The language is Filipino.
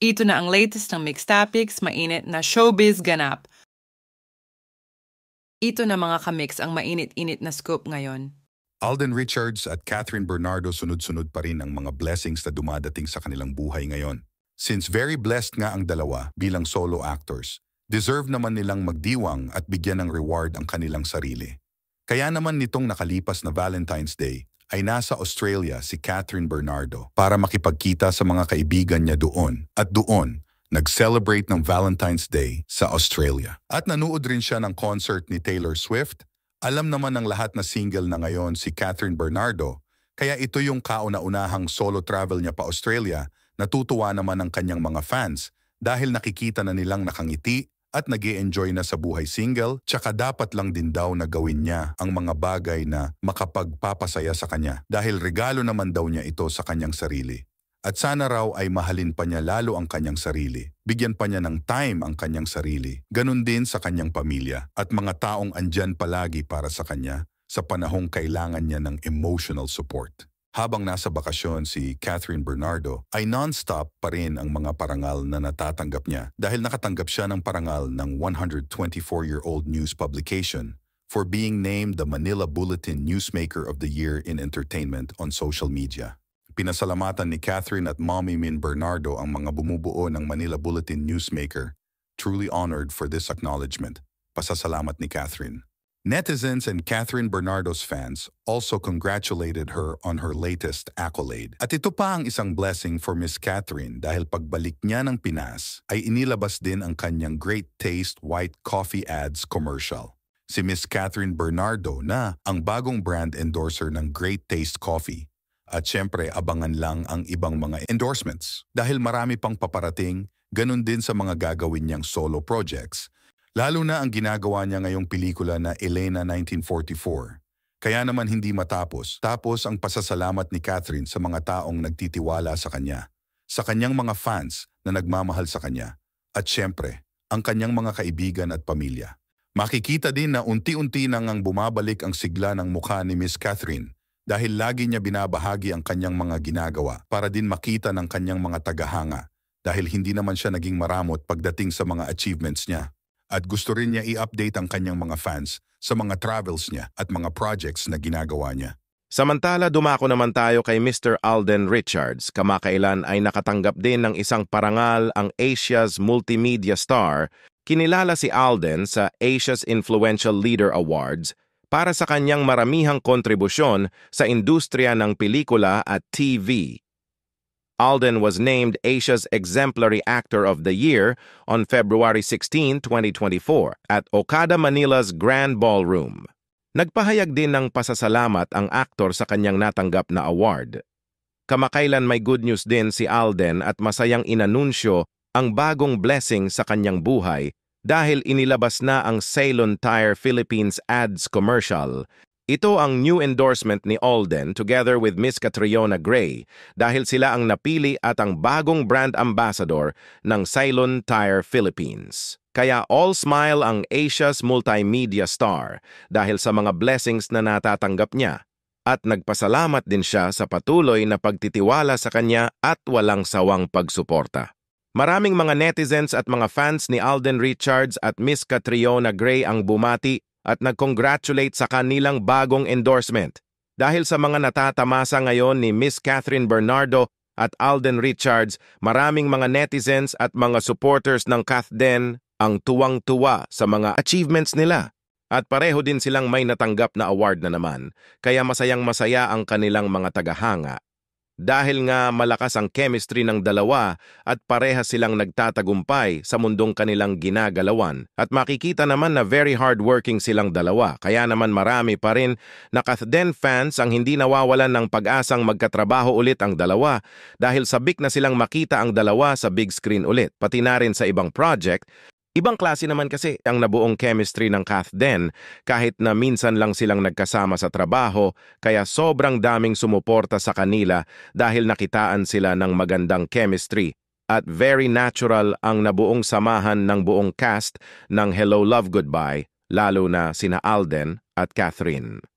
Ito na ang latest ng Mix Topics, mainit na showbiz ganap. Ito na mga kamix ang mainit-init na scoop ngayon. Alden Richards at Catherine Bernardo sunod-sunod pa rin ang mga blessings na dumadating sa kanilang buhay ngayon. Since very blessed nga ang dalawa bilang solo actors, deserve naman nilang magdiwang at bigyan ng reward ang kanilang sarili. Kaya naman nitong nakalipas na Valentine's Day, ay nasa Australia si Catherine Bernardo para makipagkita sa mga kaibigan niya doon at doon nag-celebrate ng Valentine's Day sa Australia. At nanood rin siya ng concert ni Taylor Swift. Alam naman ng lahat na single na ngayon si Catherine Bernardo, kaya ito yung kauna-unahang solo travel niya pa Australia. Natutuwa naman ang kanyang mga fans dahil nakikita na nilang nakangiti at nag-i-enjoy na sa buhay single, tsaka dapat lang din daw na gawin niya ang mga bagay na makapagpapasaya sa kanya dahil regalo naman daw niya ito sa kanyang sarili. At sana raw ay mahalin pa niya lalo ang kanyang sarili. Bigyan pa niya ng time ang kanyang sarili. Ganon din sa kanyang pamilya at mga taong andyan palagi para sa kanya sa panahong kailangan niya ng emotional support. Habang nasa bakasyon si Catherine Bernardo ay non-stop pa rin ang mga parangal na natatanggap niya dahil nakatanggap siya ng parangal ng 124-year-old news publication for being named the Manila Bulletin Newsmaker of the Year in Entertainment on social media. Pinasalamatan ni Catherine at Mommy Min Bernardo ang mga bumubuo ng Manila Bulletin Newsmaker. Truly honored for this acknowledgement. Pasasalamat ni Catherine. Netizens and Catherine Bernardo's fans also congratulated her on her latest accolade. At ito pa ang isang blessing for Miss Catherine dahil pagbalik niya ng Pinas ay inilabas din ang kanyang Great Taste White Coffee Ads commercial. Si Miss Catherine Bernardo na ang bagong brand endorser ng Great Taste Coffee. At syempre abangan lang ang ibang mga endorsements dahil marami pang paparating, ganun din sa mga gagawin niyang solo projects. Lalo na ang ginagawa niya ngayong pelikula na Elena 1944. Kaya naman hindi matapos. Tapos ang pasasalamat ni Catherine sa mga taong nagtitiwala sa kanya, sa kanyang mga fans na nagmamahal sa kanya, at syempre, ang kanyang mga kaibigan at pamilya. Makikita din na unti-unti nang ang bumabalik ang sigla ng mukha ni Miss Catherine dahil lagi niya binabahagi ang kanyang mga ginagawa para din makita ng kanyang mga tagahanga dahil hindi naman siya naging maramot pagdating sa mga achievements niya. At gusto rin niya i-update ang kanyang mga fans sa mga travels niya at mga projects na ginagawa niya. Samantala, dumako naman tayo kay Mr. Alden Richards. Kamakailan ay nakatanggap din ng isang parangal ang Asia's Multimedia Star. Kinilala si Alden sa Asia's Influential Leader Awards para sa kanyang maramihang kontribusyon sa industriya ng pelikula at TV. Alden was named Asia's Exemplary Actor of the Year on February 16, 2024 at Okada Manila's Grand Ballroom. Nagpahayag din ng pasasalamat ang aktor sa kanyang natanggap na award. Kamakailan may good news din si Alden at masayang inanunsyo ang bagong blessing sa kanyang buhay dahil inilabas na ang Ceylon Tire Philippines ads commercial. Ito ang new endorsement ni Alden together with Miss Catriona Gray dahil sila ang napili at ang bagong brand ambassador ng Ceylon Tire Philippines. Kaya all smile ang Asia's multimedia star dahil sa mga blessings na natatanggap niya at nagpasalamat din siya sa patuloy na pagtitiwala sa kanya at walang sawang pagsuporta. Maraming mga netizens at mga fans ni Alden Richards at Miss Catriona Gray ang bumati at nag-congratulate sa kanilang bagong endorsement. Dahil sa mga natatamasa ngayon ni Miss Catherine Bernardo at Alden Richards, maraming mga netizens at mga supporters ng Kathden ang tuwang-tuwa sa mga achievements nila. At pareho din silang may natanggap na award na naman, kaya masayang-masaya ang kanilang mga tagahanga. Dahil nga malakas ang chemistry ng dalawa at parehas silang nagtatagumpay sa mundong kanilang ginagalawan. At makikita naman na very hardworking silang dalawa. Kaya naman marami pa rin na Kathden fans ang hindi nawawalan ng pag-asang magkatrabaho ulit ang dalawa dahil sabik na silang makita ang dalawa sa big screen ulit. Pati na rin sa ibang project. Ibang klase naman kasi ang nabuong chemistry ng Kathden kahit na minsan lang silang nagkasama sa trabaho kaya sobrang daming sumuporta sa kanila dahil nakitaan sila ng magandang chemistry at very natural ang nabuong samahan ng buong cast ng Hello Love Goodbye lalo na sina Alden at Catherine.